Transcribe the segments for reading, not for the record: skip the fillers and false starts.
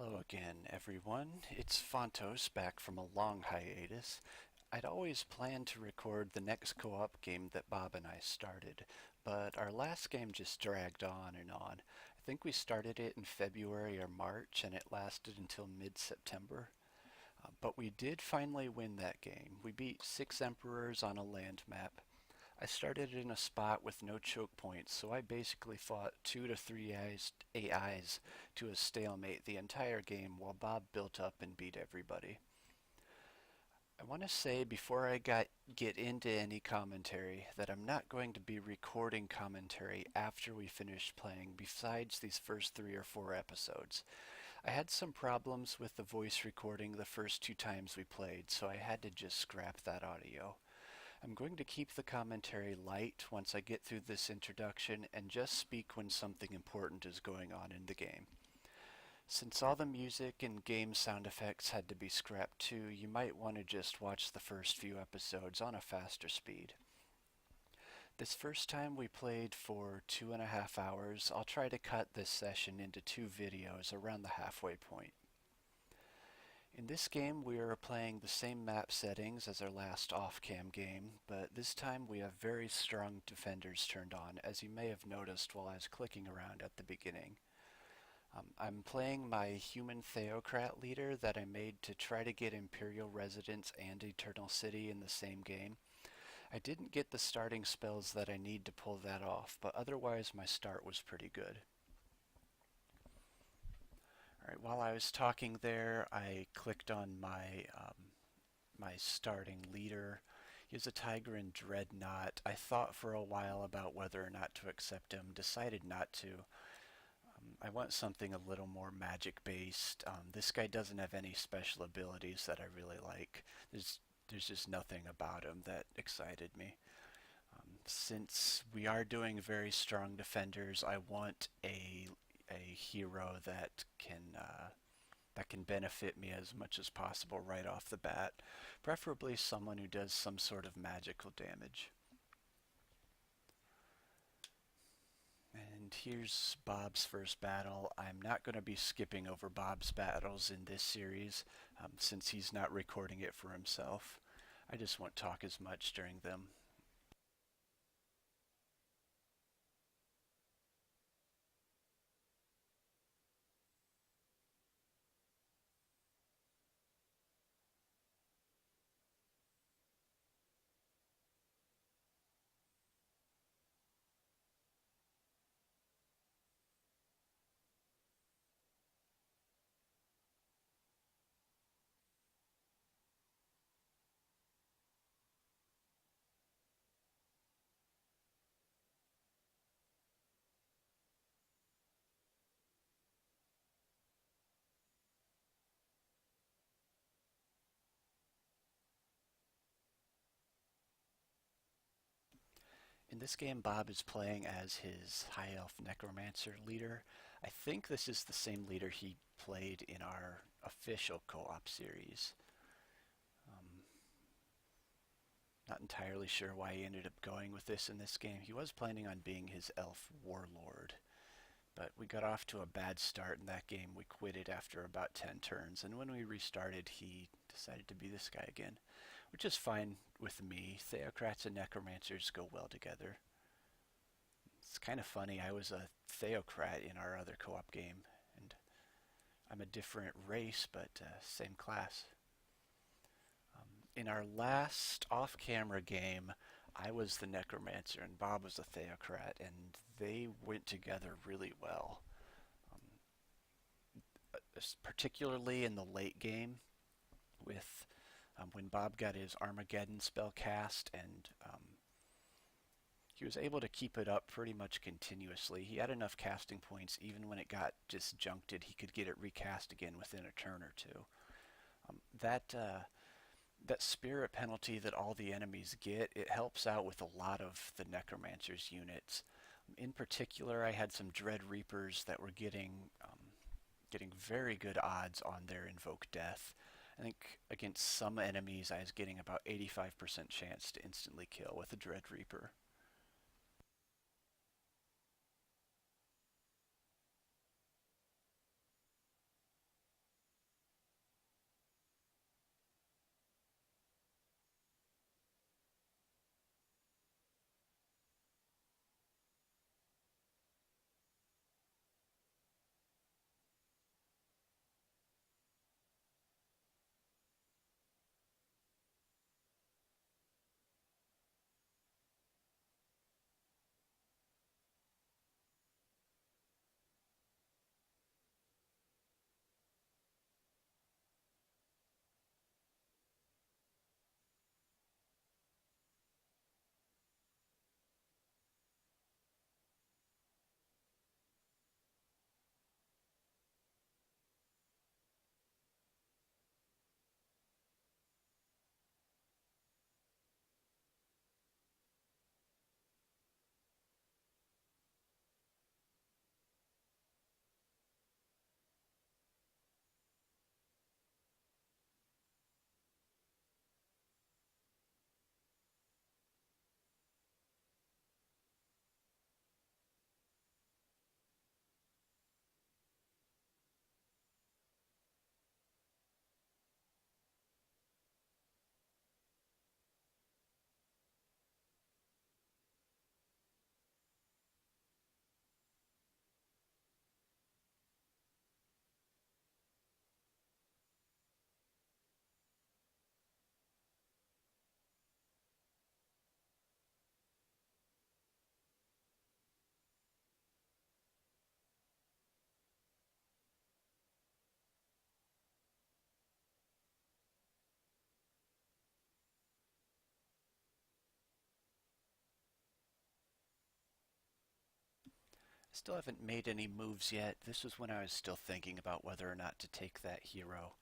Hello again, everyone. It's Fontos back from a long hiatus. I'd always planned to record the next co-op game that Bob and I started, but our last game just dragged on and on. I think we started it in February or March, and it lasted until mid-September. But we did finally win that game. We beat 6 emperors on a land map. I started in a spot with no choke points, so I basically fought 2 to 3 AIs to a stalemate the entire game while Bob built up and beat everybody. I want to say before get into any commentary that I'm not going to be recording commentary after we finish playing besides these first 3 or 4 episodes. I had some problems with the voice recording the first 2 times we played, so I had to just scrap that audio. I'm going to keep the commentary light once I get through this introduction and just speak when something important is going on in the game. Since all the music and game sound effects had to be scrapped too, you might want to just watch the first few episodes on a faster speed. This first time we played for 2.5 hours. I'll try to cut this session into 2 videos around the halfway point. In this game we are playing the same map settings as our last off-cam game, but this time we have very strong defenders turned on, as you may have noticed while I was clicking around at the beginning. I'm playing my human theocrat leader that I made to try to get Imperial Residence and Eternal City in the same game. I didn't get the starting spells that I need to pull that off, but otherwise my start was pretty good. Alright, while I was talking there, I clicked on my starting leader. He was a Tigran Dreadnought. I thought for a while about whether or not to accept him, decided not to. I want something a little more magic-based. This guy doesn't have any special abilities that I really like. There's just nothing about him that excited me. Since we are doing very strong defenders, I want a hero that can benefit me as much as possible right off the bat. Preferably someone who does some sort of magical damage. And here's Bob's first battle. I'm not going to be skipping over Bob's battles in this series since he's not recording it for himself. I just won't talk as much during them. In this game, Bob is playing as his High Elf Necromancer leader. I think this is the same leader he played in our official co-op series. Not entirely sure why he ended up going with this in this game. He was planning on being his elf warlord, but we got off to a bad start in that game. We quit it after about 10 turns, and when we restarted, he decided to be this guy again, which is fine with me. Theocrats and necromancers go well together. It's kind of funny, I was a theocrat in our other co-op game, and I'm a different race, but same class. In our last off-camera game, I was the necromancer and Bob was the theocrat, and they went together really well. Particularly in the late game, with when Bob got his Armageddon spell cast, and he was able to keep it up pretty much continuously. He had enough casting points, even when it got disjuncted, he could get it recast again within a turn or two. That spirit penalty that all the enemies get, it helps out with a lot of the Necromancer's units. In particular, I had some Dread Reapers that were getting very good odds on their Invoke Death. I think against some enemies I was getting about 85% chance to instantly kill with a Dread Reaper. Still haven't made any moves yet. This was when I was still thinking about whether or not to take that hero.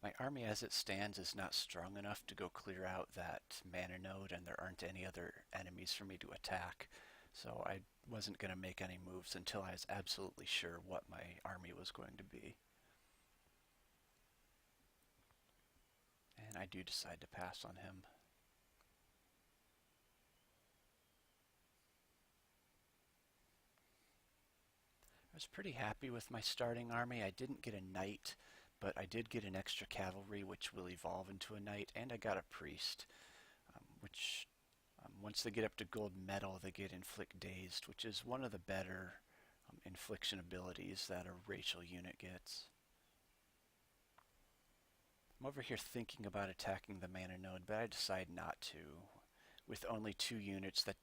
My army as it stands is not strong enough to go clear out that mana node, and there aren't any other enemies for me to attack. So I wasn't going to make any moves until I was absolutely sure what my army was going to be. And I do decide to pass on him. I was pretty happy with my starting army. I didn't get a knight, but I did get an extra cavalry, which will evolve into a knight, and I got a priest, which once they get up to gold medal, they get inflict dazed, which is one of the better infliction abilities that a racial unit gets. I'm over here thinking about attacking the mana node, but I decide not to. With only 2 units that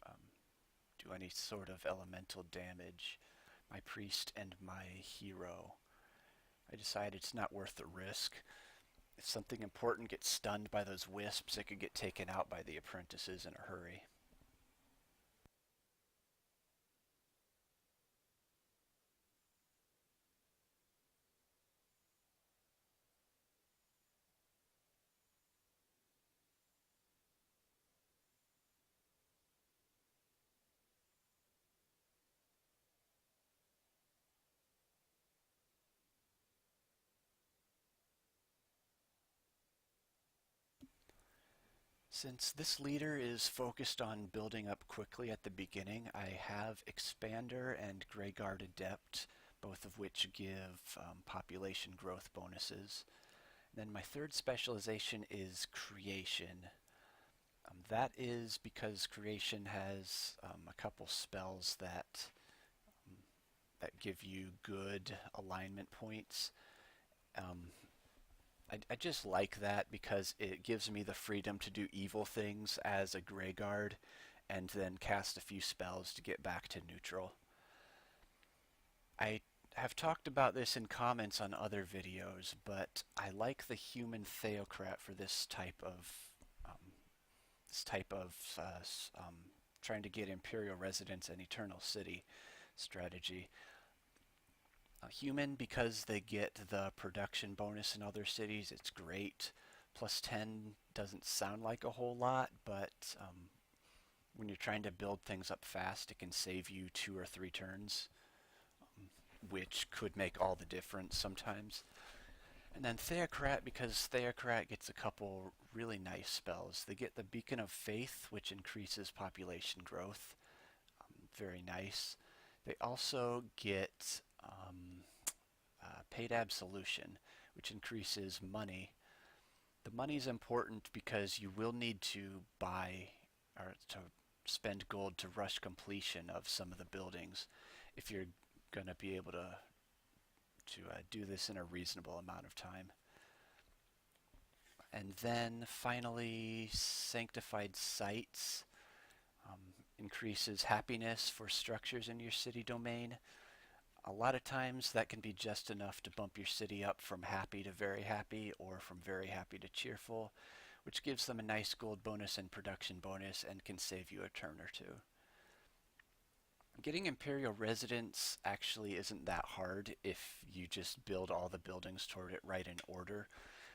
um, do any sort of elemental damage, my priest and my hero, I decide it's not worth the risk. If something important gets stunned by those wisps, it could get taken out by the apprentices in a hurry. Since this leader is focused on building up quickly at the beginning, I have Expander and Greyguard Adept, both of which give population growth bonuses. Then my third specialization is Creation. That is because Creation has a couple spells um, that give you good alignment points. Um, I just like that because it gives me the freedom to do evil things as a Greyguard and then cast a few spells to get back to neutral. I have talked about this in comments on other videos, but I like the human Theocrat for um, this type of trying to get Imperial Residence and Eternal City strategy. Human, because they get the production bonus in other cities, it's great. Plus 10 doesn't sound like a whole lot, but when you're trying to build things up fast, it can save you 2 or 3 turns, which could make all the difference sometimes. And then Theocrat, because Theocrat gets a couple really nice spells. They get the Beacon of Faith, which increases population growth. Very nice. They also get Paid Absolution, which increases money. The money is important because you will need to buy or to spend gold to rush completion of some of the buildings if you're going to be able to do this in a reasonable amount of time. And then finally, Sanctified Sites increases happiness for structures in your city domain. A lot of times that can be just enough to bump your city up from happy to very happy or from very happy to cheerful, which gives them a nice gold bonus and production bonus and can save you a turn or two. Getting Imperial Residence actually isn't that hard if you just build all the buildings toward it right in order.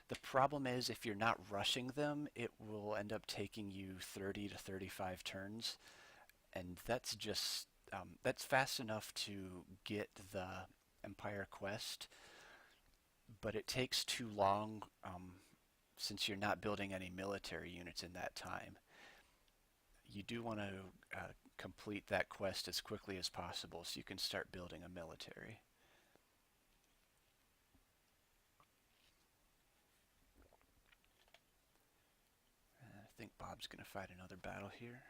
The problem is if you're not rushing them, it will end up taking you 30 to 35 turns, and that's fast enough to get the Empire Quest, but it takes too long since you're not building any military units in that time. You do want to complete that quest as quickly as possible so you can start building a military. I think Bob's going to fight another battle here.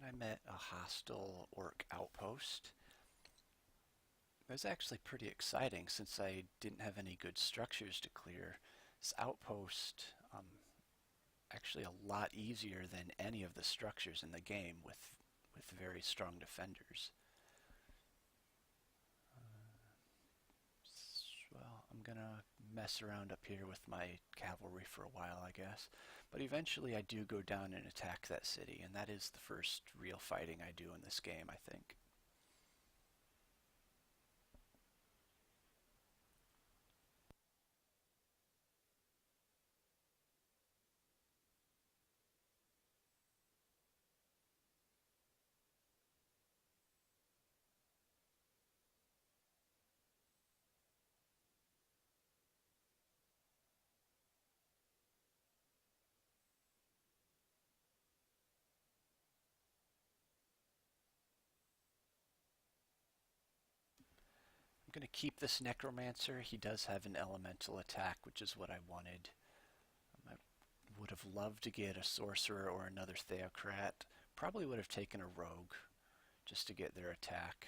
I met a hostile orc outpost. It was actually pretty exciting since I didn't have any good structures to clear. This outpost, actually a lot easier than any of the structures in the game with very strong defenders. Well, I'm gonna mess around up here with my cavalry for a while, I guess. But eventually I do go down and attack that city, and that is the first real fighting I do in this game, I think. I'm gonna keep this necromancer. He does have an elemental attack, which is what I wanted. I would have loved to get a sorcerer or another theocrat. Probably would have taken a rogue just to get their attack.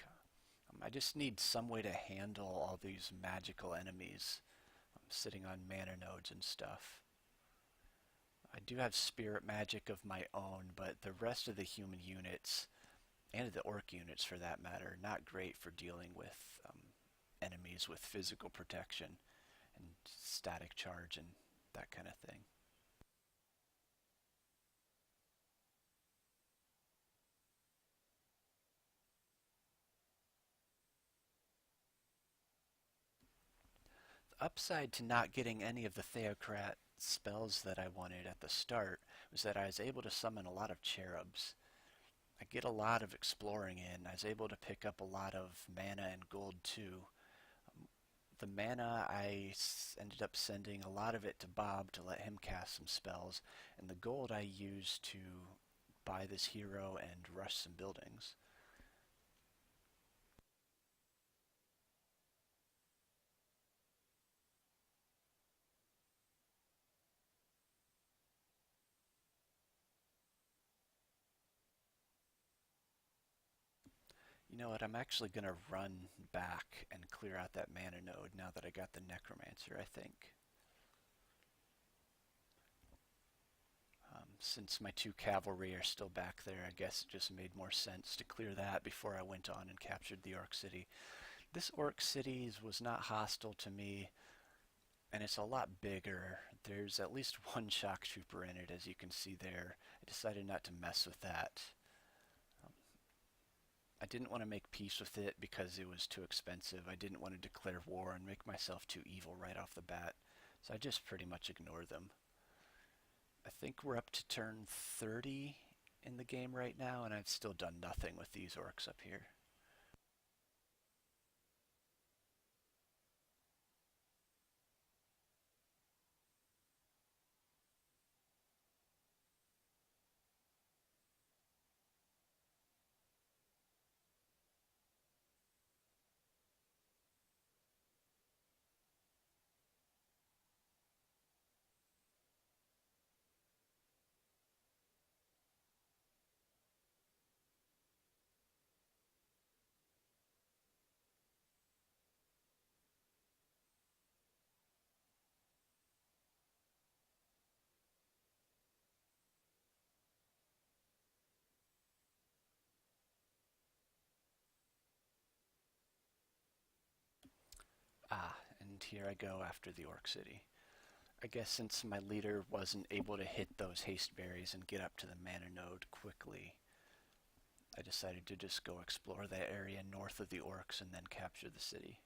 I just need some way to handle all these magical enemies. I'm sitting on mana nodes and stuff. I do have spirit magic of my own, but the rest of the human units, and the orc units for that matter, are not great for dealing with enemies with physical protection and static charge and that kind of thing. The upside to not getting any of the Theocrat spells that I wanted at the start was that I was able to summon a lot of cherubs. I get a lot of exploring in. I was able to pick up a lot of mana and gold too. The mana ended up sending a lot of it to Bob to let him cast some spells, and the gold I used to buy this hero and rush some buildings. You know what, I'm actually going to run back and clear out that mana node now that I got the Necromancer, I think. Since my two cavalry are still back there, I guess it just made more sense to clear that before I went on and captured the Orc City. This Orc City was not hostile to me, and it's a lot bigger. There's at least one shock trooper in it, as you can see there. I decided not to mess with that. Um, I didn't want to make peace with it because it was too expensive. I didn't want to declare war and make myself too evil right off the bat, so I just pretty much ignored them. I think we're up to turn 30 in the game right now, and I've still done nothing with these orcs up here. Ah, and here I go after the Orc City. I guess since my leader wasn't able to hit those haste berries and get up to the mana node quickly, I decided to just go explore that area north of the orcs and then capture the city.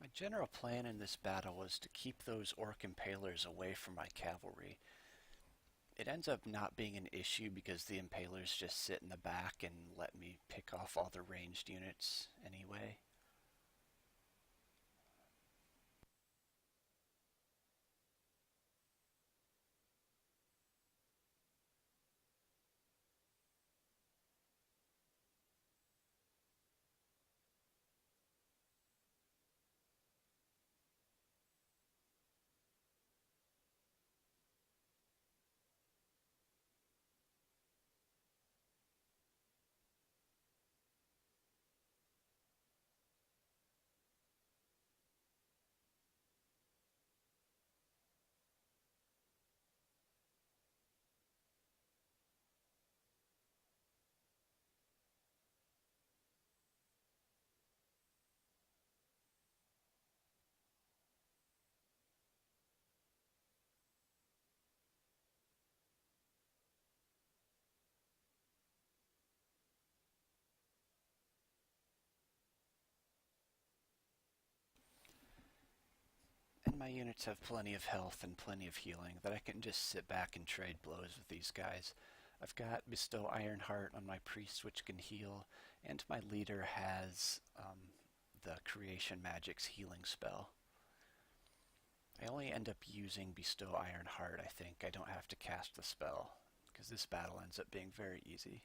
My general plan in this battle was to keep those orc impalers away from my cavalry. It ends up not being an issue because the impalers just sit in the back and let me pick off all the ranged units anyway. And my units have plenty of health and plenty of healing that I can just sit back and trade blows with these guys. I've got Bestow Ironheart on my priest, which can heal, and my leader has the Creation Magic's healing spell. I only end up using Bestow Ironheart, I think. I don't have to cast the spell, because this battle ends up being very easy.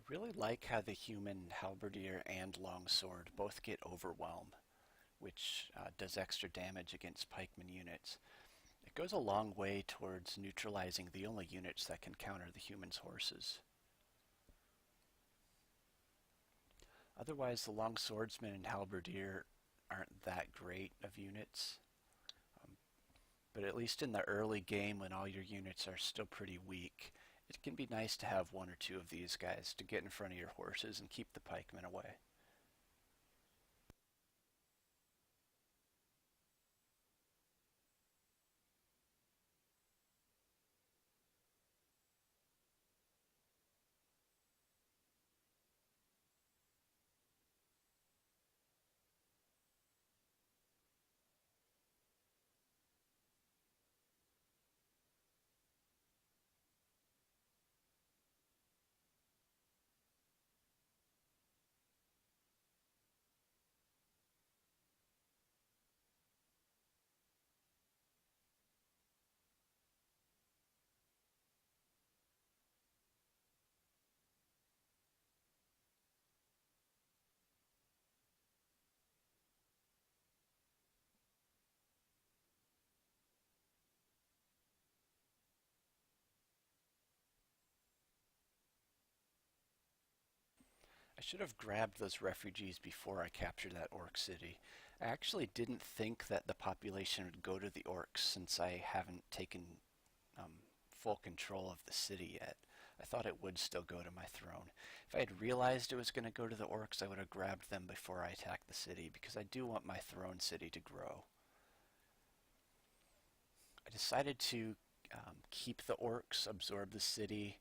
I really like how the human halberdier and longsword both get overwhelm, which does extra damage against pikeman units. It goes a long way towards neutralizing the only units that can counter the human's horses. Otherwise, the long swordsman and halberdier aren't that great of units. Um, but at least in the early game, when all your units are still pretty weak, it can be nice to have one or two of these guys to get in front of your horses and keep the pikemen away. I should have grabbed those refugees before I captured that orc city. I actually didn't think that the population would go to the orcs since I haven't taken um, full control of the city yet. I thought it would still go to my throne. If I had realized it was going to go to the orcs, I would have grabbed them before I attacked the city because I do want my throne city to grow. I decided to keep the orcs, absorb the city.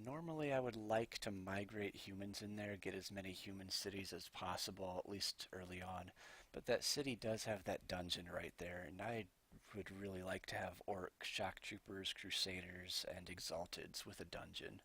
Normally, I would like to migrate humans in there, get as many human cities as possible, at least early on. But that city does have that dungeon right there, and I would really like to have orc, shock troopers, crusaders, and exalteds with a dungeon.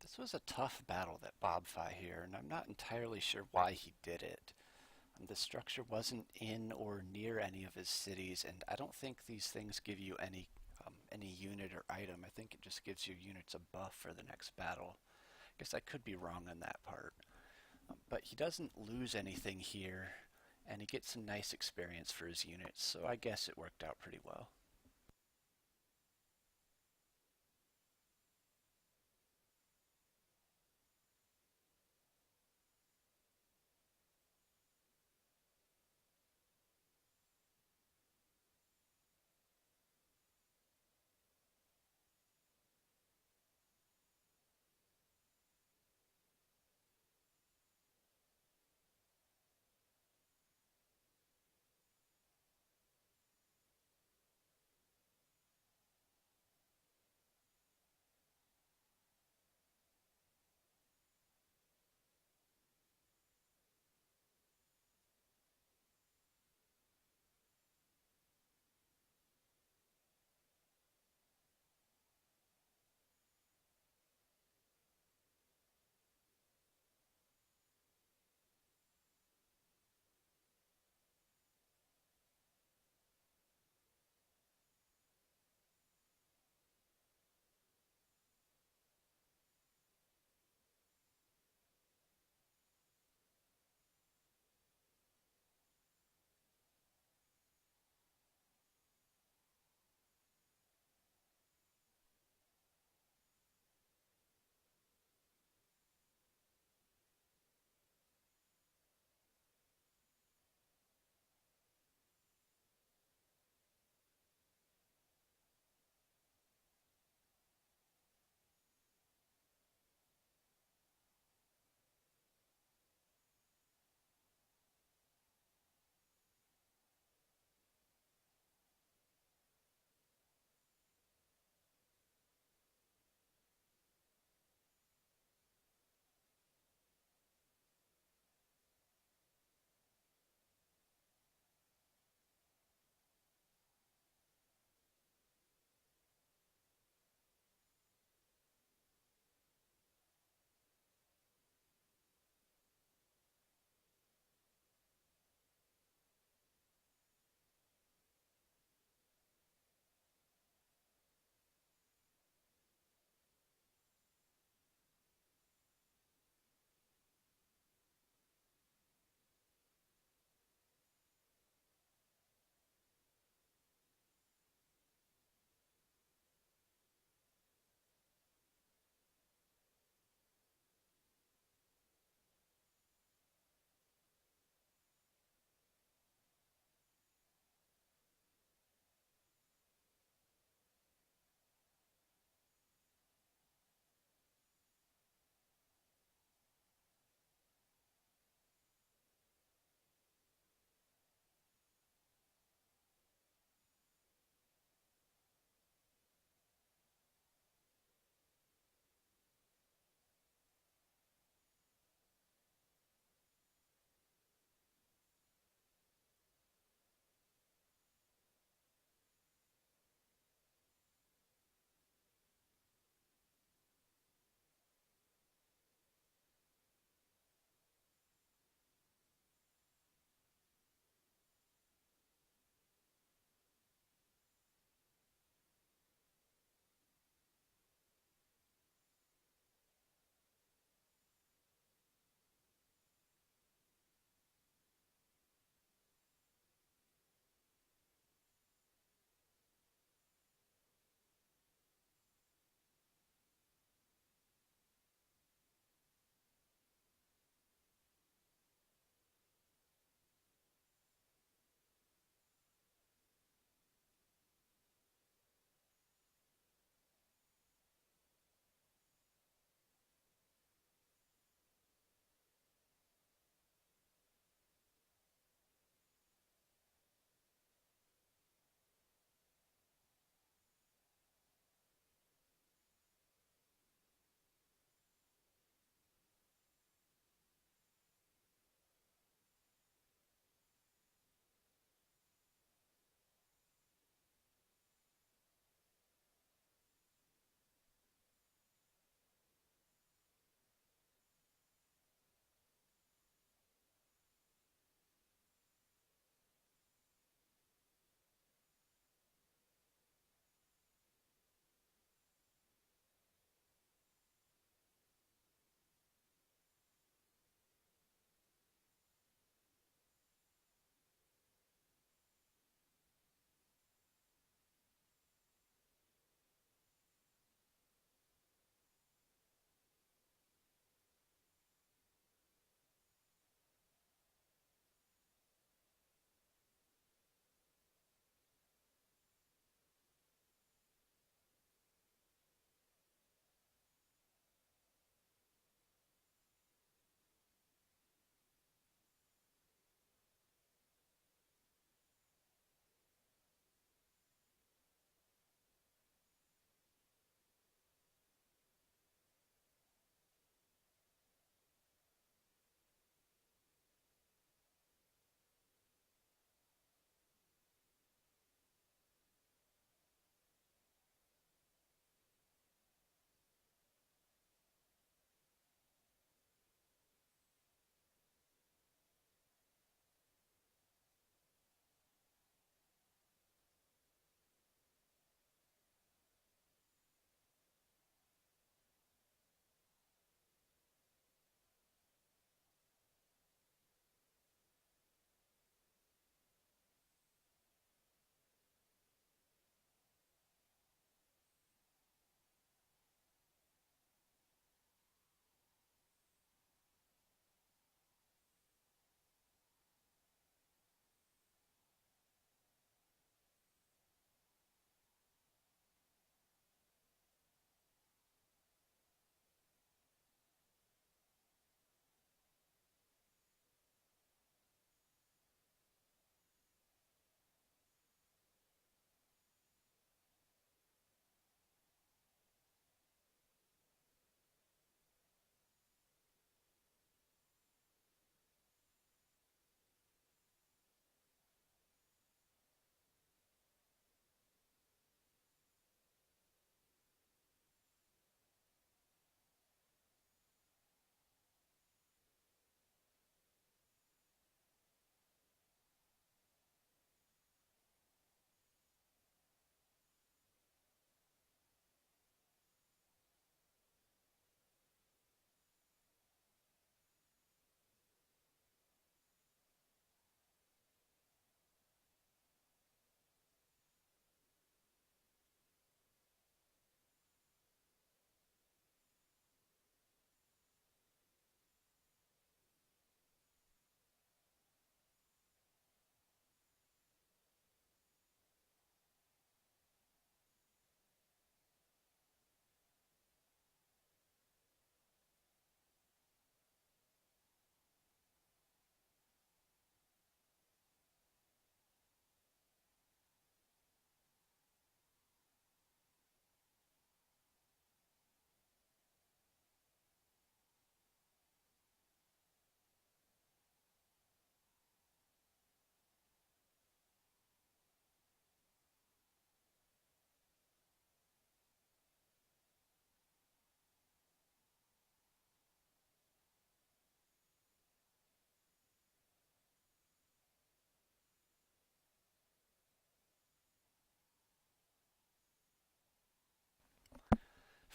This was a tough battle that Bob fought here, and I'm not entirely sure why he did it. The structure wasn't in or near any of his cities, and I don't think these things give you any unit or item. I think it just gives your units a buff for the next battle. I guess I could be wrong on that part. But he doesn't lose anything here, and he gets some nice experience for his units, so I guess it worked out pretty well.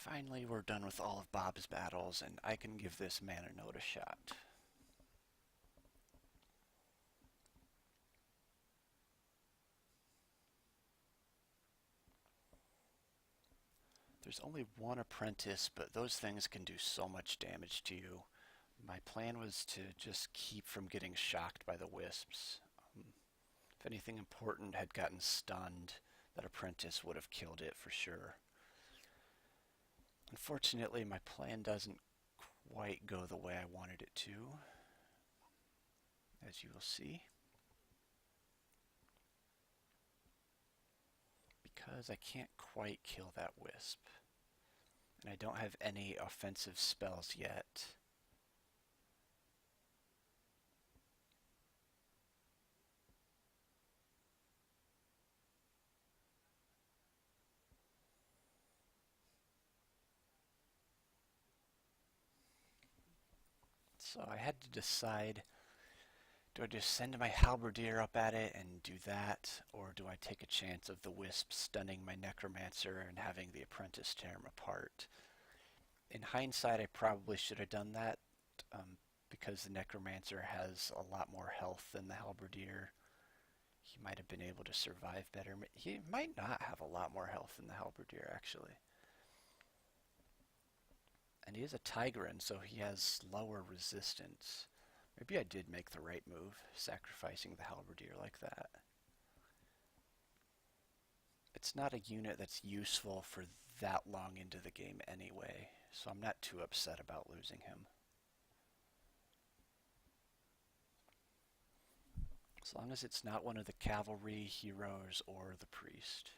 Finally, we're done with all of Bob's battles, and I can give this mana node a shot. There's only one apprentice, but those things can do so much damage to you. My plan was to just keep from getting shocked by the wisps. If anything important had gotten stunned, that apprentice would have killed it for sure. Unfortunately, my plan doesn't quite go the way I wanted it to, as you will see. Because I can't quite kill that wisp. And I don't have any offensive spells yet. So I had to decide, do I just send my halberdier up at it and do that, or do I take a chance of the wisp stunning my necromancer and having the apprentice tear him apart? In hindsight, I probably should have done that, because the necromancer has a lot more health than the halberdier. He might have been able to survive better. He might not have a lot more health than the halberdier, actually. And he is a Tigran, so he has lower resistance. Maybe I did make the right move, sacrificing the halberdier like that. It's not a unit that's useful for that long into the game anyway, so I'm not too upset about losing him. As long as it's not one of the cavalry heroes or the priest.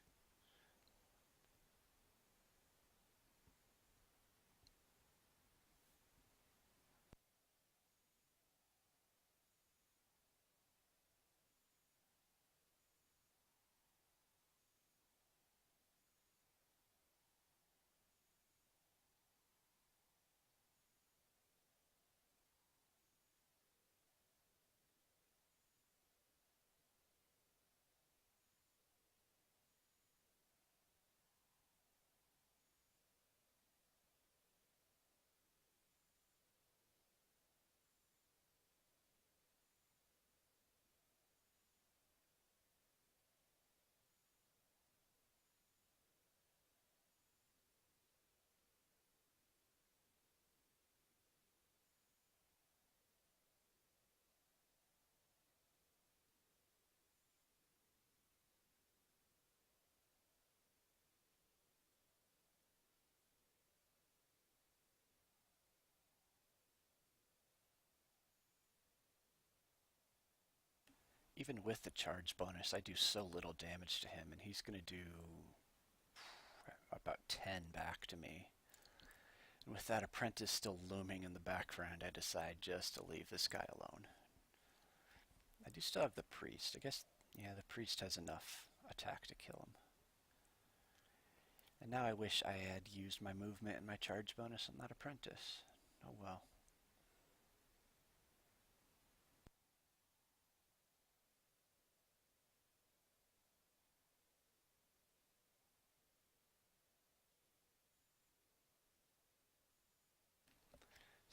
Even with the charge bonus, I do so little damage to him, and he's going to do about 10 back to me. And with that apprentice still looming in the background, I decide just to leave this guy alone. I do still have the priest. I guess, yeah, the priest has enough attack to kill him. And now I wish I had used my movement and my charge bonus on that apprentice. Oh well.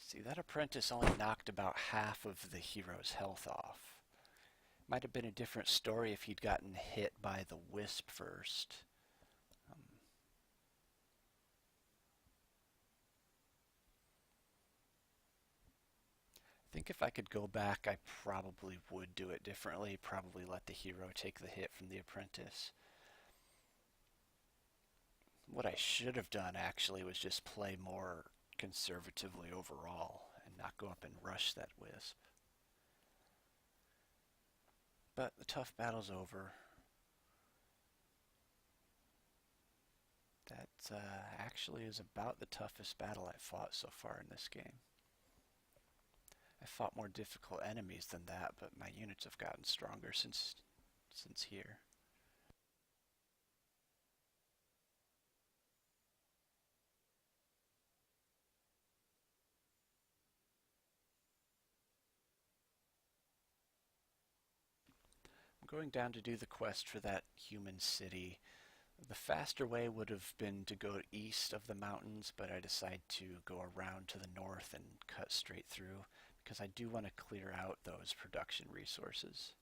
See, that apprentice only knocked about half of the hero's health off. Might have been a different story if he'd gotten hit by the wisp first. I think if I could go back, I probably would do it differently. Probably let the hero take the hit from the apprentice. What I should have done actually was just play more conservatively overall and not go up and rush that wisp. But the tough battle's over. That actually is about the toughest battle I've fought so far in this game. I fought more difficult enemies than that, but my units have gotten stronger since here. I'm going down to do the quest for that human city. The faster way would have been to go east of the mountains, but I decided to go around to the north and cut straight through because I do want to clear out those production resources.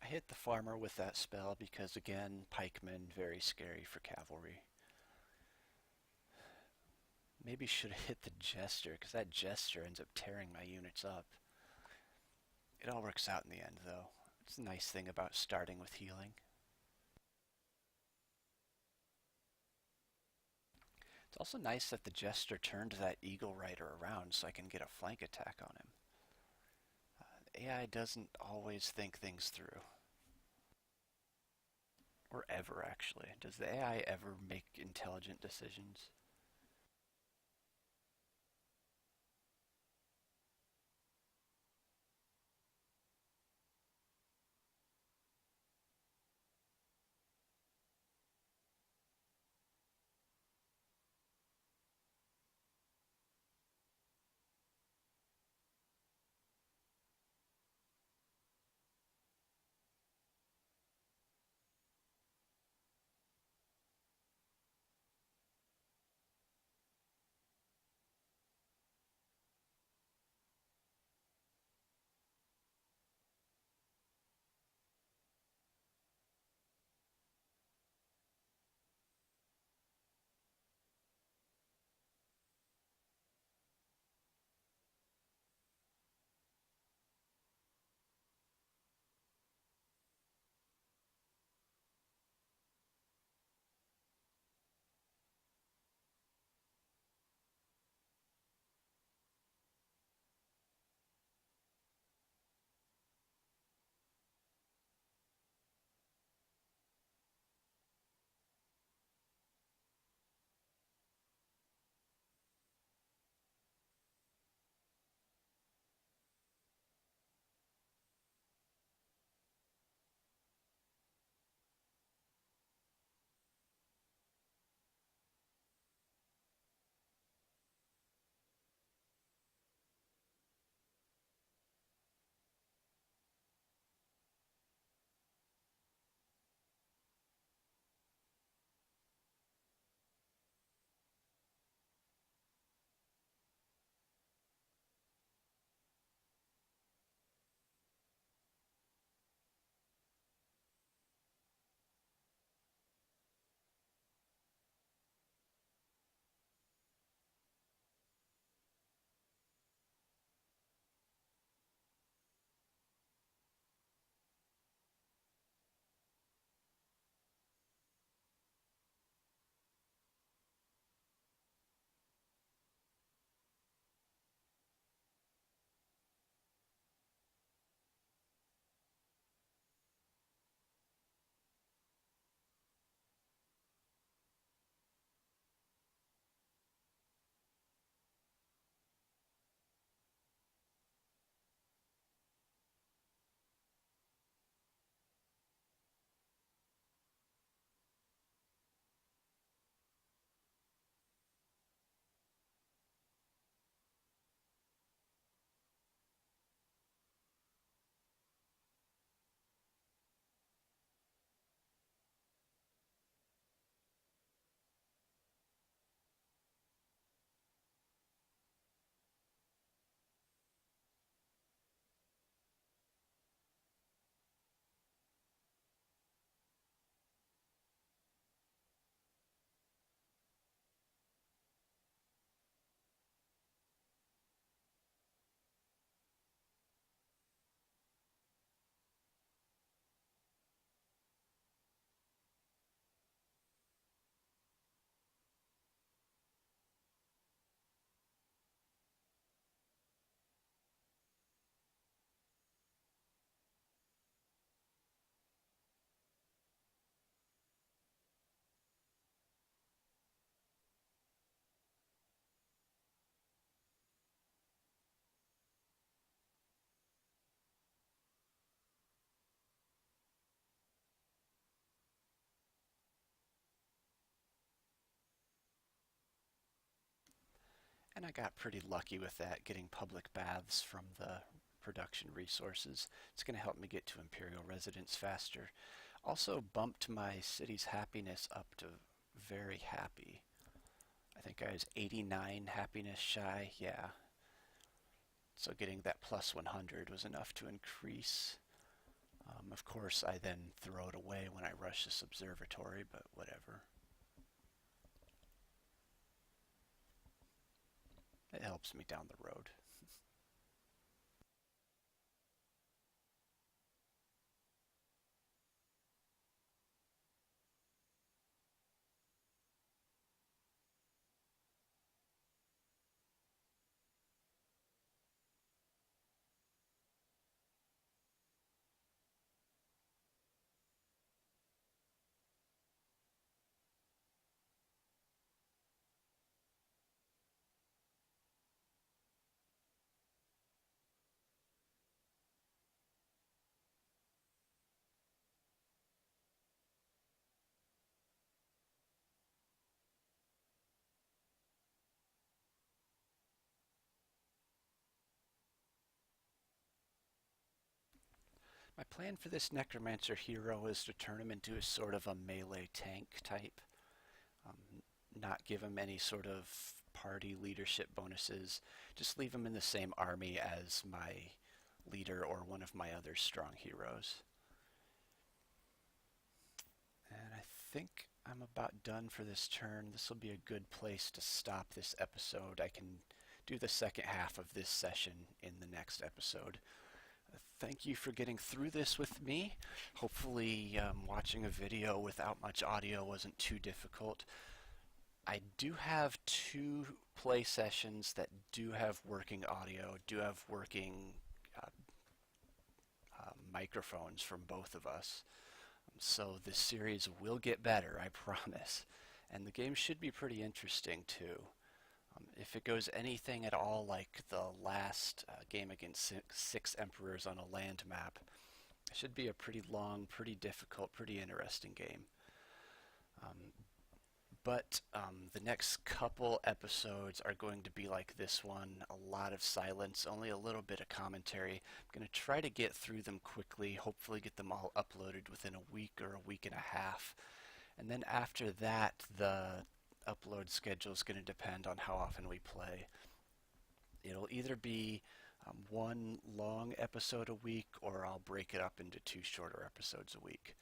I hit the farmer with that spell because, again, pikemen, very scary for cavalry. Maybe should have hit the jester because that jester ends up tearing my units up. It all works out in the end, though. It's a nice thing about starting with healing. It's also nice that the jester turned that eagle rider around so I can get a flank attack on him. AI doesn't always think things through. Or ever, actually. Does the AI ever make intelligent decisions? And I got pretty lucky with that, getting public baths from the production resources. It's going to help me get to Imperial residence faster. Also bumped my city's happiness up to very happy. I think I was 89 happiness shy, yeah. So getting that plus 100 was enough to increase. Of course, I then throw it away when I rush this observatory, but whatever. It helps me down the road. My plan for this Necromancer hero is to turn him into a sort of a melee tank type. Not give him any sort of party leadership bonuses. Just leave him in the same army as my leader or one of my other strong heroes. And I think I'm about done for this turn. This will be a good place to stop this episode. I can do the second half of this session in the next episode. Thank you for getting through this with me. Hopefully watching a video without much audio wasn't too difficult. I do have two play sessions that do have working audio, do have working uh, microphones from both of us. So this series will get better, I promise. And the game should be pretty interesting too. If it goes anything at all like the last game against six emperors on a land map, it should be a pretty long, pretty difficult, pretty interesting game. Um, but the next couple episodes are going to be like this one, a lot of silence, only a little bit of commentary. I'm going to try to get through them quickly, hopefully get them all uploaded within a week or a week and a half. And then after that, the upload schedule is going to depend on how often we play. It'll either be one long episode a week, or I'll break it up into two shorter episodes a week.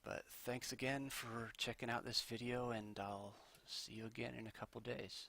But thanks again for checking out this video, and I'll see you again in a couple days.